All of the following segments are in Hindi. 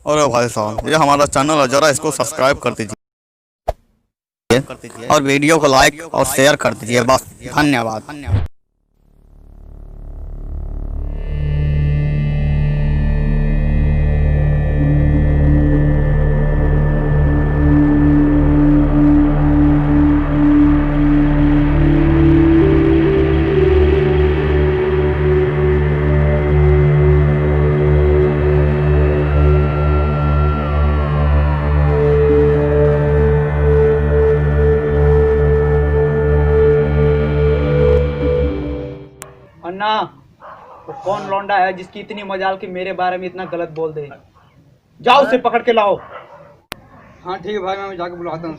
और भाई साहब ये हमारा चैनल है, जरा इसको सब्सक्राइब कर दीजिए और वीडियो को लाइक और शेयर कर दीजिए। बस धन्यवाद। अन्ना, वो कौन लौंडा है जिसकी इतनी मजाल कि मेरे बारे में इतना गलत बोल दे? जाओ उसे पकड़ के लाओ। हाँ ठीक है भाई, मैं जाके बुलाता हूँ।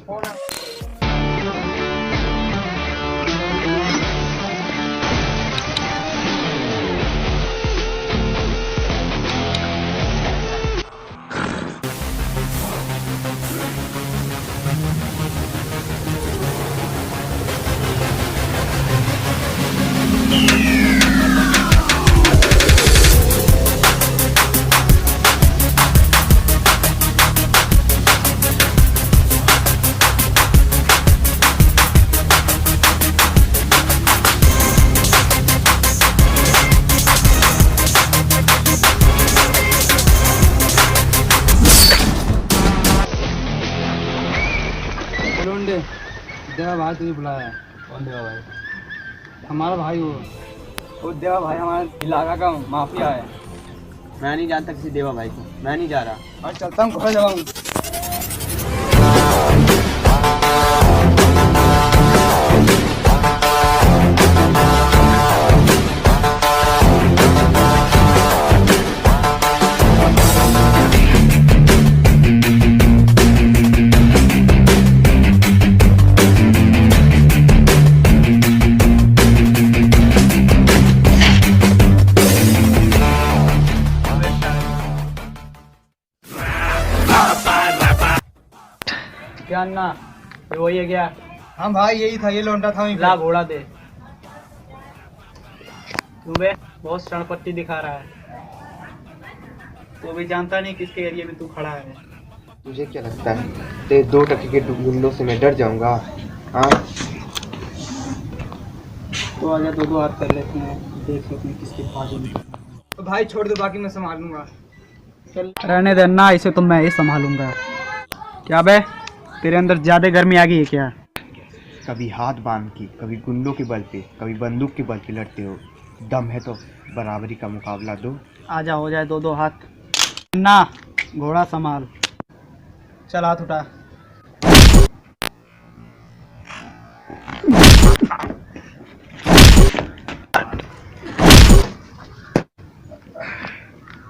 लोंडे, देवा भाई तुझे बुलाया है। कौन देवा भाई? हमारा भाई वो देवा भाई हमारे इलाका का माफिया है। मैं नहीं जानता किसी देवा भाई को, मैं नहीं जा रहा। और चलता हूँ, घर जाऊँ। क्या अन्ना, ये वही है क्या? हाँ भाई यही था, ये लौंडा था। ला घोड़ा दे। तुम्हें बहुत शरणपत्ती दिखा रहा है। तो भी जानता नहीं किसके एरिया में तू खड़ा है। तुझे क्या लगता है तेरे 2 टके के गुंडों से मैं डर जाऊंगा? हाँ तो आजा, दो हाथ कर लेते हैं, देख लेते हैं किसके पास है। तो भाई छोड़ दो, बाकी मैं संभाल लूंगा। चल रहने दे अन्ना, इसे तो मैं ही संभालूंगा। क्या बे, तेरे अंदर ज्यादा गर्मी आ गई है क्या? कभी हाथ बांध के, कभी गुंडों के बल पे, कभी बंदूक के बल पे लड़ते हो। दम है तो बराबरी का मुकाबला दो। आजा, हो जाए दो हाथ। अन्ना, घोड़ा संभाल। चल हाथ उठा।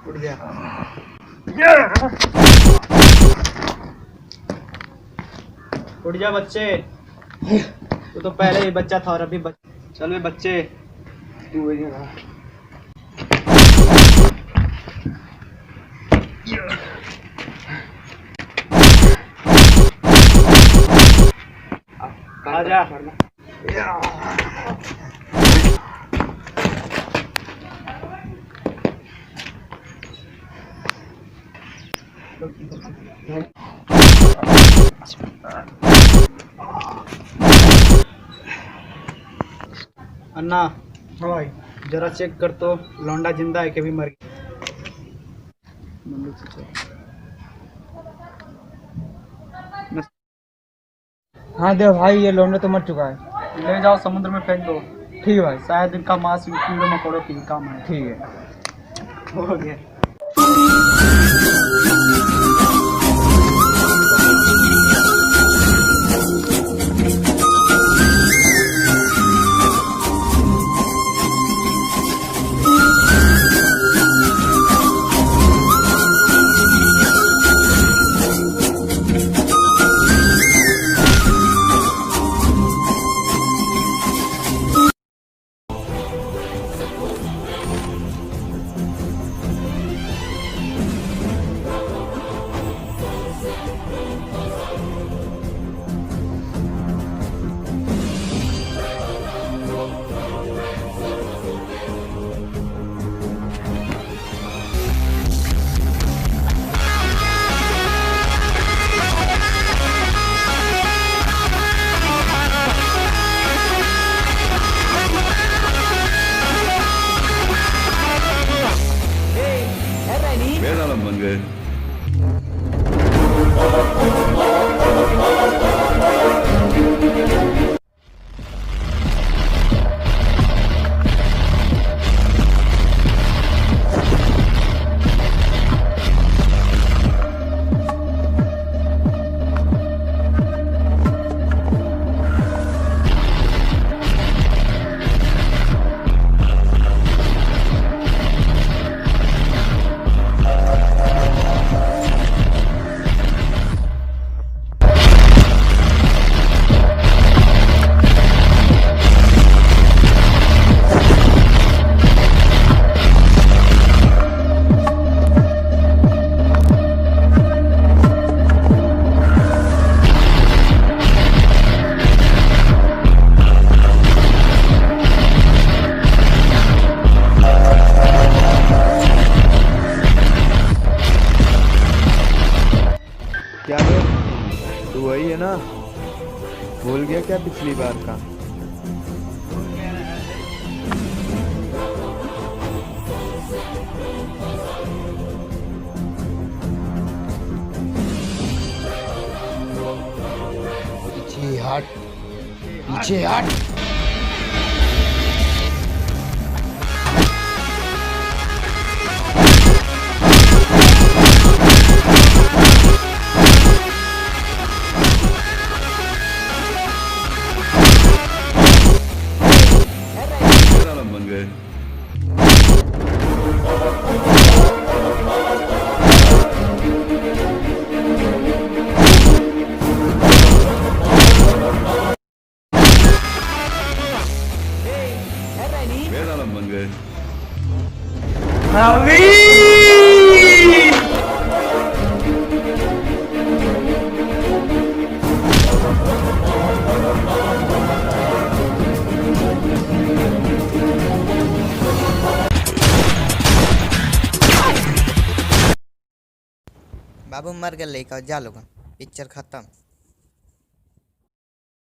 उठ गया। उठ जा बच्चे, तू तो पहले ही बच्चा था और अभी चल बे बच्चे। तू आजा। अन्ना, हाँ भाई, जरा चेक कर तो लौंडा जिंदा है कि भी मर गया। हाँ देवा भाई, ये लौंडा तो मर चुका है। ले जाओ समुद्र में फेंक दो। ठीक है भाई। शायद इनका मांस कीड़ों मकोड़ों के काम है। ठीक है। हो गया। आलम बन गए। क्या रे, तू वही है ना? भूल गया क्या पिछली बार का? पीछे हट, पीछे हट। आलम बन गए। आलम बन गए। बाबू मर गए, लेकर जा लोग, पिक्चर खत्म।